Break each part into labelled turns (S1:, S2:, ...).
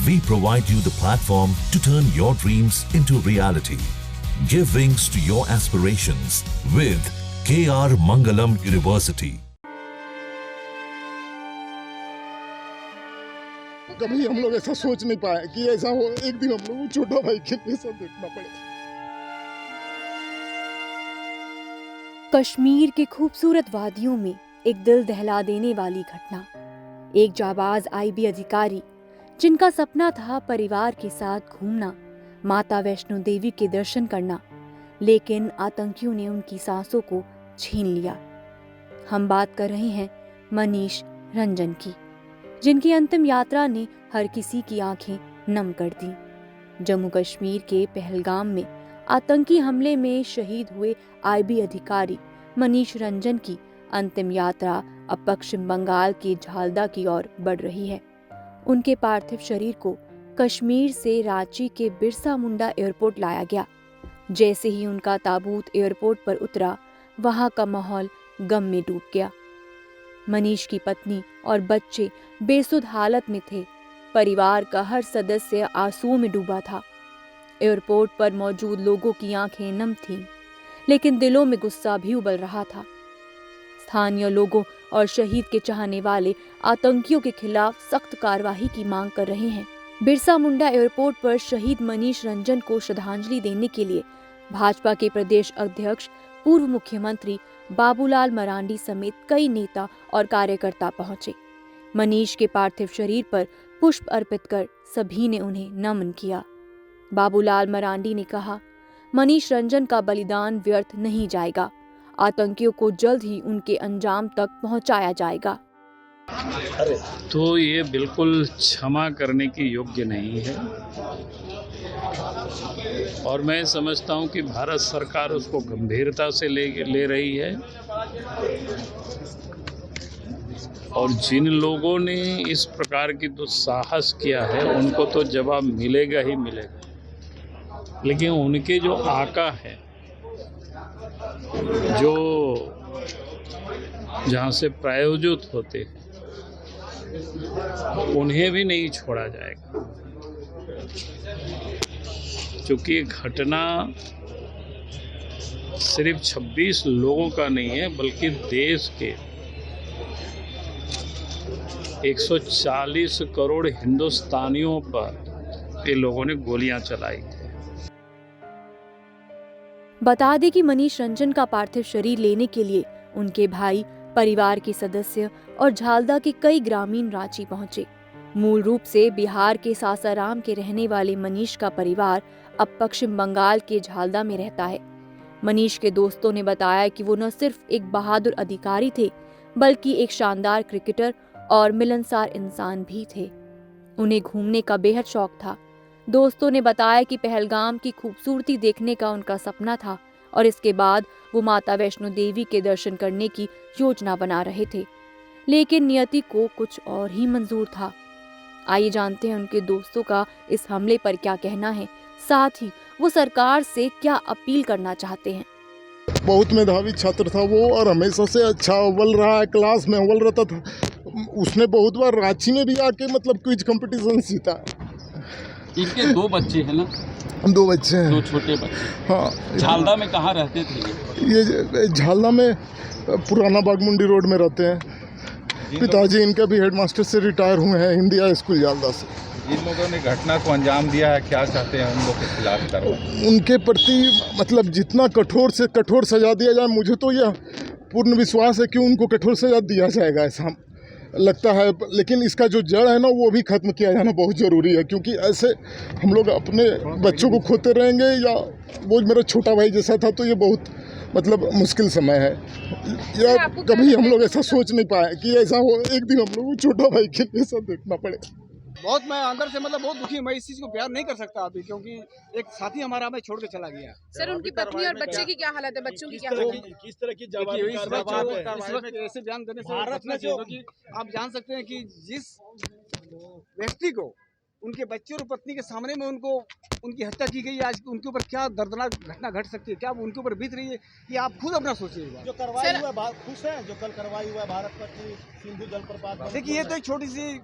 S1: We provide you the platform to turn your dreams into reality. Give wings to your aspirations with KR Mangalam University.
S2: कभी हम लोग ऐसा सोच नहीं पाए कि ऐसा हो, एक दिन हम लोग को छोटा भाई के लिए सब देखना पड़े।
S3: कश्मीर के खूबसूरत वादियों में एक दिल दहला देने वाली घटना। एक जाबाज आईबी अधिकारी जिनका सपना था परिवार के साथ घूमना, माता वैष्णो देवी के दर्शन करना, लेकिन आतंकियों ने उनकी सांसों को छीन लिया। हम बात कर रहे हैं मनीष रंजन की, जिनकी अंतिम यात्रा ने हर किसी की आंखें नम कर दी। जम्मू कश्मीर के पहलगाम में आतंकी हमले में शहीद हुए आईबी अधिकारी मनीष रंजन की अंतिम यात्रा अब पश्चिम बंगाल के झालदा की ओर बढ़ रही है। उनके पार्थिव शरीर को कश्मीर से रांची के बिरसा मुंडा एयरपोर्ट लाया गया। जैसे ही उनका ताबूत एयरपोर्ट पर उतरा, वहां का माहौल गम में डूब गया। मनीष की पत्नी और बच्चे बेसुध हालत में थे। परिवार का हर सदस्य आंसुओं में डूबा था। एयरपोर्ट पर मौजूद लोगों की आंखें नम थीं, लेकिन दिलों में गुस्सा भी उबल रहा था। स्थानीय लोगों और शहीद के चाहने वाले आतंकियों के खिलाफ सख्त कार्रवाई की मांग कर रहे हैं। बिरसा मुंडा एयरपोर्ट पर शहीद मनीष रंजन को श्रद्धांजलि देने के लिए भाजपा के प्रदेश अध्यक्ष पूर्व मुख्यमंत्री बाबूलाल मरांडी समेत कई नेता और कार्यकर्ता पहुंचे। मनीष के पार्थिव शरीर पर पुष्प अर्पित कर सभी ने उन्हें नमन किया। बाबूलाल मरांडी ने कहा, मनीष रंजन का बलिदान व्यर्थ नहीं जाएगा। आतंकियों को जल्द ही उनके अंजाम तक पहुंचाया जाएगा।
S4: तो ये बिल्कुल क्षमा करने की योग्य नहीं है और मैं समझता हूं कि भारत सरकार उसको गंभीरता से ले रही है और जिन लोगों ने इस प्रकार की दुस्साहस किया है उनको तो जवाब मिलेगा ही मिलेगा। लेकिन उनके जो आका है, जो जहाँ से प्रायोजित होते हैं, उन्हें भी नहीं छोड़ा जाएगा। क्योंकि घटना सिर्फ 26 लोगों का नहीं है, बल्कि देश के 140 करोड़ हिंदुस्तानियों पर ये लोगों ने गोलियां चलाई थी।
S3: बता दें कि मनीष रंजन का पार्थिव शरीर लेने के लिए उनके भाई, परिवार के सदस्य और झालदा के कई ग्रामीण रांची पहुंचे। मूल रूप से बिहार के सासाराम के रहने वाले मनीष का परिवार अब पश्चिम बंगाल के झालदा में रहता है। मनीष के दोस्तों ने बताया कि वो न सिर्फ एक बहादुर अधिकारी थे, बल्कि एक शानदार क्रिकेटर और मिलनसार इंसान भी थे। उन्हें घूमने का बेहद शौक था। दोस्तों ने बताया कि पहलगाम की खूबसूरती देखने का उनका सपना था और इसके बाद वो माता वैष्णो देवी के दर्शन करने की योजना बना रहे थे, लेकिन नियति को कुछ और ही मंजूर था। आइए जानते हैं उनके दोस्तों का इस हमले पर क्या कहना है, साथ ही वो सरकार से क्या अपील करना चाहते हैं।
S2: बहुत मेधावी छात्र था वो और हमेशा से अच्छा अव्वल रहा है, क्लास में अव्वल रहता था। उसने बहुत बार रांची में भी आके मतलब क्विज कंपटीशन जीता।
S5: इनके 2 बच्चे हैं ना?
S2: 2 बच्चे हैं।
S5: 2 छोटे बच्चे।
S2: हाँ।
S5: झालदा में कहाँ रहते थे
S2: ये झालदा में पुराना बागमुंडी रोड में रहते हैं। पिताजी इनके भी हेडमास्टर से रिटायर हुए हैं हिंदी हाई स्कूल झालदा से।
S6: जिन लोगों ने घटना को अंजाम दिया है, क्या चाहते हैं उन लोगों के खिलाफ कार्रवाई?
S2: उनके प्रति मतलब जितना कठोर से कठोर सजा दिया जाए, मुझे तो यह पूर्ण विश्वास है कि उनको कठोर सजा दिया जाएगा, ऐसा लगता है। लेकिन इसका जो जड़ है ना, वो भी खत्म किया जाना बहुत ज़रूरी है, क्योंकि ऐसे हम लोग अपने बच्चों को खोते रहेंगे या वो मेरा छोटा भाई जैसा था, तो ये बहुत मतलब मुश्किल समय है। या कभी हम लोग ऐसा सोच नहीं पाए कि ऐसा हो, एक दिन हम लोग को छोटा भाई के लिए सब देखना पड़े।
S7: बहुत मैं अंदर से मतलब बहुत दुखी। मैं इस चीज को बयान नहीं कर सकता अभी, क्योंकि एक साथी हमारा हमें छोड़ के चला गया।
S8: सर, उनकी पत्नी और बच्चे की क्या हालत है? बच्चों की क्या हालत है?
S7: किस तरह की ऐसे बयान देने से बचना चाहिए, क्योंकि आप जान सकते हैं कि जिस व्यक्ति को उनके बच्चे और पत्नी के सामने में उनको उनकी हत्या की गई, आज उनके ऊपर क्या दर्दनाक घटना घट सकती है, क्या उनके ऊपर बीत रही है, ये आप खुद अपना सोचिएगा।
S9: जो कार्रवाई हुआ खुश है, जो कल कार्रवाई हुआ भारत पर सिंधु जलप्रपात।
S7: देखिए, ये तो एक छोटी सी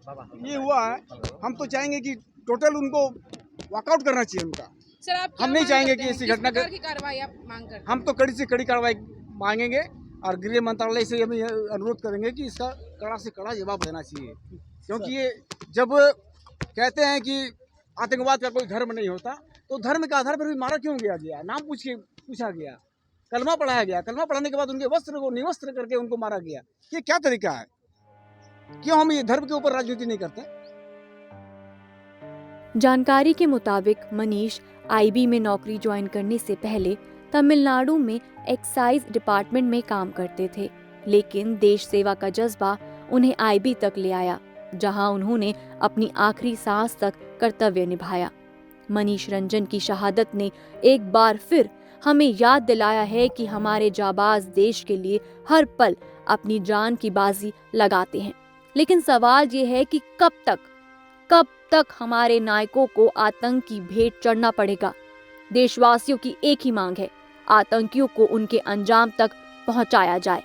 S7: ये हुआ है, हम तो चाहेंगे कि टोटल उनको वॉकआउट करना चाहिए उनका।
S8: सर आप क्या
S7: हम नहीं
S8: मांग
S7: चाहेंगे
S8: करते
S7: कि
S8: हैं?
S7: ऐसी
S8: किस
S7: घटना
S8: प्रकार की कार्रवाई आप मांग करते हैं?
S7: हम तो कड़ी से कड़ी कार्रवाई मांगेंगे और गृह मंत्रालय से हम ये अनुरोध करेंगे कि इसका कड़ा से कड़ा जवाब देना चाहिए, क्योंकि ये जब कहते हैं कि आतंकवाद का कोई धर्म नहीं होता, तो धर्म के आधार पर भी मारा क्यों गया? नाम पूछा गया, कलमा पढ़ाया गया, कलमा पढ़ाने के बाद उनके वस्त्र को निवस्त्र करके उनको मारा गया। ये क्या तरीका है? क्यों हम ये धर्म के ऊपर राजनीति नहीं करते?
S3: जानकारी के मुताबिक मनीष आईबी में नौकरी ज्वाइन करने से पहले तमिलनाडु में एक्साइज डिपार्टमेंट में काम करते थे, लेकिन देश सेवा का जज्बा उन्हें आईबी तक ले आया, जहां उन्होंने अपनी आखिरी सांस तक कर्तव्य निभाया। मनीष रंजन की शहादत ने एक बार फिर हमें याद दिलाया है कि हमारे जाबाज देश के लिए हर पल अपनी जान की बाजी लगाते हैं, लेकिन सवाल ये है कि कब तक हमारे नायकों को आतंक की भेंट चढ़ना पड़ेगा। देशवासियों की एक ही मांग है, आतंकियों को उनके अंजाम तक पहुंचाया जाए।